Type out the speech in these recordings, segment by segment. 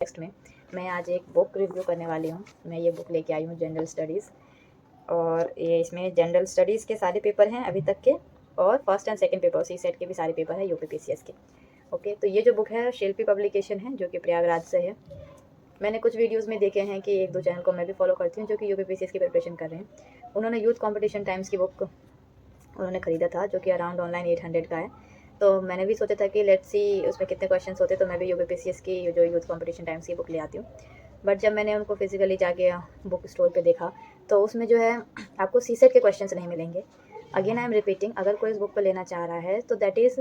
Next में मैं आज एक बुक रिव्यू करने वाली हूँ। मैं ये बुक लेके आई हूँ जनरल स्टडीज़, और ये इसमें जनरल स्टडीज़ के सारे पेपर हैं अभी तक के, और first and second paper C set के भी सारे पेपर हैं यूपीपीसीएस के। ओके, तो ये जो बुक है शिल्पी पब्लिकेशन है, जो कि प्रयागराज से है। मैंने कुछ वीडियोस में देखे हैं कि एक दो चैनल को मैं भी फॉलो करती हूँ जो कि यूपीपीसीएस की प्रिपरेशन कर रहे हैं। उन्होंने यूथ कॉम्पिटिशन टाइम्स की बुक उन्होंने ख़रीदा था, जो कि अराउंड ऑनलाइन 800 का है। तो मैंने भी सोचा था कि लेट्स सी उसमें कितने क्वेश्चंस होते, तो मैं भी यूपीपीसीएस की जो यूथ कंपटीशन टाइम्स की बुक ले आती हूँ। बट जब मैंने उनको फिजिकली जाके बुक स्टोर पे देखा, तो उसमें जो है आपको सी सेट के क्वेश्चंस नहीं मिलेंगे। अगेन आई एम रिपीटिंग, अगर कोई इस बुक को लेना चाह रहा है तो that is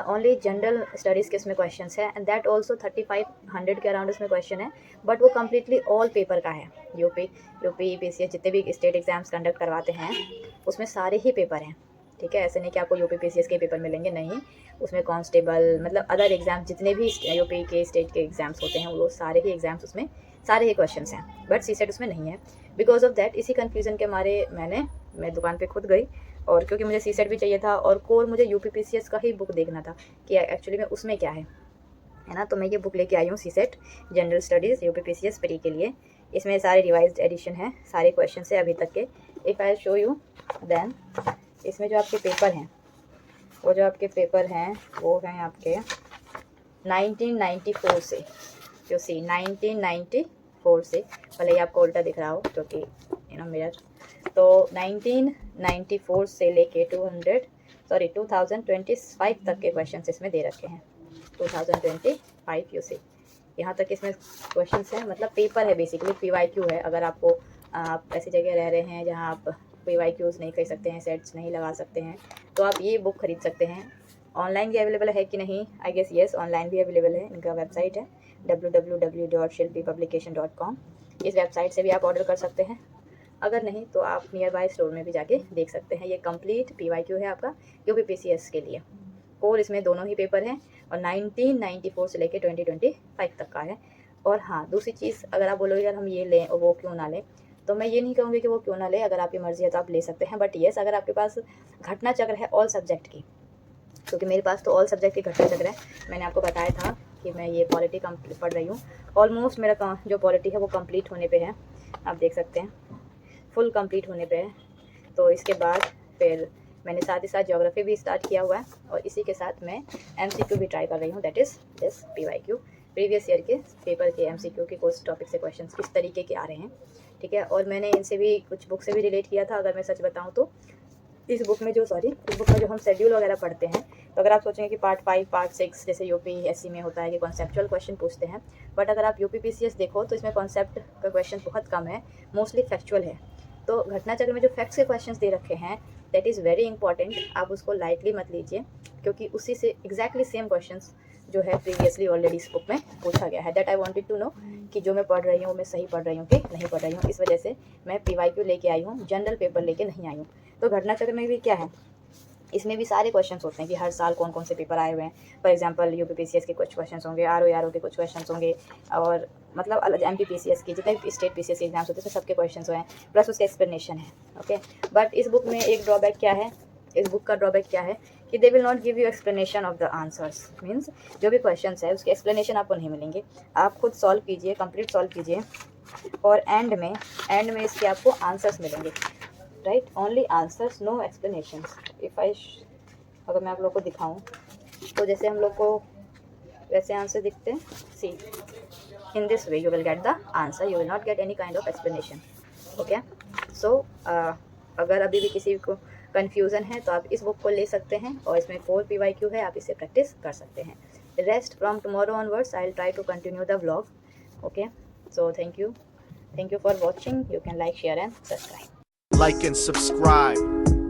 only general studies के इसमें क्वेश्चन है, एंड दैट ऑल्सो 3500 के अराउंड इसमें क्वेश्चन है। बट वो कम्प्लीटली ऑल पेपर का है। यूपी पीसीएस जितने भी स्टेट एग्जाम्स कंडक्ट करवाते हैं उसमें सारे ही पेपर हैं। ठीक है, ऐसे नहीं कि आपको यूपीपीसीएस के पेपर मिलेंगे, नहीं। उसमें कांस्टेबल मतलब अदर एग्ज़ाम जितने भी यूपी के स्टेट के एग्ज़ाम्स होते हैं वो सारे ही एग्ज़ाम्स उसमें सारे ही क्वेश्चंस हैं, बट सी सेट उसमें नहीं है। बिकॉज ऑफ दैट, इसी कन्फ्यूज़न के मारे मैं दुकान पे खुद गई, और क्योंकि मुझे सी सेट भी चाहिए था और कोर मुझे यूपीपीसीएस का ही बुक देखना था कि एक्चुअली में उसमें क्या है ना। तो मैं ये बुक लेके आई हूँ C SAT general studies UPPCS pre के लिए। इसमें सारे रिवाइज्ड एडिशन है, सारे क्वेश्चन है अभी तक के। If I show you then, इसमें जो आपके पेपर हैं वो हैं आपके 1994 से, जो सी 1994 से, भले ही आपको उल्टा दिख रहा हो क्योंकि मिरर। तो 1994 से लेके 2025 तक के क्वेश्चन इसमें दे रखे हैं। 2025 यू सी, यहाँ तक इसमें क्वेश्चंस हैं, मतलब पेपर है बेसिकली, पीवाईक्यू है। अगर आपको आप ऐसी जगह रह रहे हैं जहाँ आप पीवाईक्यूज़ नहीं कर सकते हैं, सेट्स नहीं लगा सकते हैं, तो आप ये बुक खरीद सकते हैं। ऑनलाइन भी अवेलेबल है कि नहीं, आई गेस येस, ऑनलाइन भी अवेलेबल है। इनका वेबसाइट है www.shilpipublication.com। इस वेबसाइट से भी आप ऑर्डर कर सकते हैं। अगर नहीं तो आप नियर बाय स्टोर में भी जाके देख सकते हैं। ये कंप्लीट पीवाईक्यू है आपका यूपीपीसीएस के लिए। कोर इसमें दोनों ही पेपर हैं, और 1994 से लेके 2025 तक का है। और हाँ, दूसरी चीज़, अगर आप बोलोगे यार हम ये लें और वो क्यों ना लें, तो मैं ये नहीं कहूँगी कि वो क्यों ना लें। अगर आपकी मर्ज़ी है तो आप ले सकते हैं। बट येस, अगर आपके पास घटना चक्र है ऑल सब्जेक्ट की, क्योंकि मेरे पास तो ऑल सब्जेक्ट की घटना चक्र है। मैंने आपको बताया था कि मैं ये पॉलिटी पढ़ रही हूँ। ऑलमोस्ट मेरा जो पॉलिटी है वो कंप्लीट होने पे है, आप देख सकते हैं, फुल कंप्लीट होने पे है। तो इसके बाद फिर मैंने साथ ही साथ ज्योग्राफी भी स्टार्ट किया हुआ है, और इसी के साथ मैं एमसीक्यू भी ट्राई कर रही हूँ, that is this PYQ. Previous year के पेपर के एमसीक्यू के कुछ टॉपिक से क्वेश्चन किस तरीके के आ रहे हैं। ठीक है, और मैंने इनसे भी कुछ बुक से भी रिलेट किया था। अगर मैं सच बताऊँ तो इस बुक में जो हम शेड्यूल वगैरह पढ़ते हैं, तो अगर आप सोचेंगे कि पार्ट 5 पार्ट 6 जैसे यूपीएससी में होता है कि कॉन्सेप्चुअल क्वेश्चन पूछते हैं, बट अगर आप यूपीपीसीएस देखो तो इसमें कॉन्सेप्ट का क्वेश्चन बहुत कम है, मोस्टली फैक्चुअल है। तो घटना चक्र में जो फैक्ट्स के क्वेश्चंस दे रखे हैं, दैट इज़ वेरी इंपॉर्टेंट। आप उसको लाइटली मत लीजिए, क्योंकि उसी से एग्जैक्टली सेम क्वेश्चंस जो है प्रीवियसली ऑलरेडी इस बुक में पूछा गया है। That I wanted to know कि जो मैं पढ़ रही हूँ मैं सही पढ़ रही हूँ कि नहीं पढ़ रही हूँ। इस वजह से मैं पीवाईक्यू लेके आई हूँ, जनरल पेपर लेके नहीं आई हूँ। तो घटना चक्र में भी क्या है, इसमें भी सारे क्वेश्चंस होते हैं कि हर साल कौन कौन से पेपर आए हुए हैं। फॉर एग्जांपल यूपीपीसीएस के कुछ क्वेश्चंस होंगे, आरओ के कुछ क्वेश्चंस होंगे, और मतलब अलग एमपीपीसीएस की जितने भी स्टेट पीसीएस के एग्जाम्स होते हैं सबके क्वेश्चंस हुए हैं, प्लस उसके एक्सप्लेनेशन है। ओके, बट इस बुक में एक ड्रॉबैक क्या है, इस बुक का ड्रॉबैक क्या है कि they will not give you explanation of the answers. Means जो भी क्वेश्चन है उसके एक्सप्लेनेशन आपको नहीं मिलेंगे। आप खुद सॉल्व कीजिए, कंप्लीट सॉल्व कीजिए, और एंड में इसके आपको आंसर्स मिलेंगे, right, only answers, no explanations. अगर मैं आप लोग को दिखाऊं तो जैसे हम लोग को वैसे आंसर दिखते हैं, see in this way you will get the answer, you will not get any kind of explanation. Okay, so अगर अभी भी किसी को कन्फ्यूज़न है तो आप इस बुक को ले सकते हैं, और इसमें 4 पीवाईक्यू है, आप इसे प्रैक्टिस कर सकते हैं। Rest from tomorrow onwards I will try to continue the vlog. Okay, so thank you for watching. You can like, share and subscribe. Like and subscribe.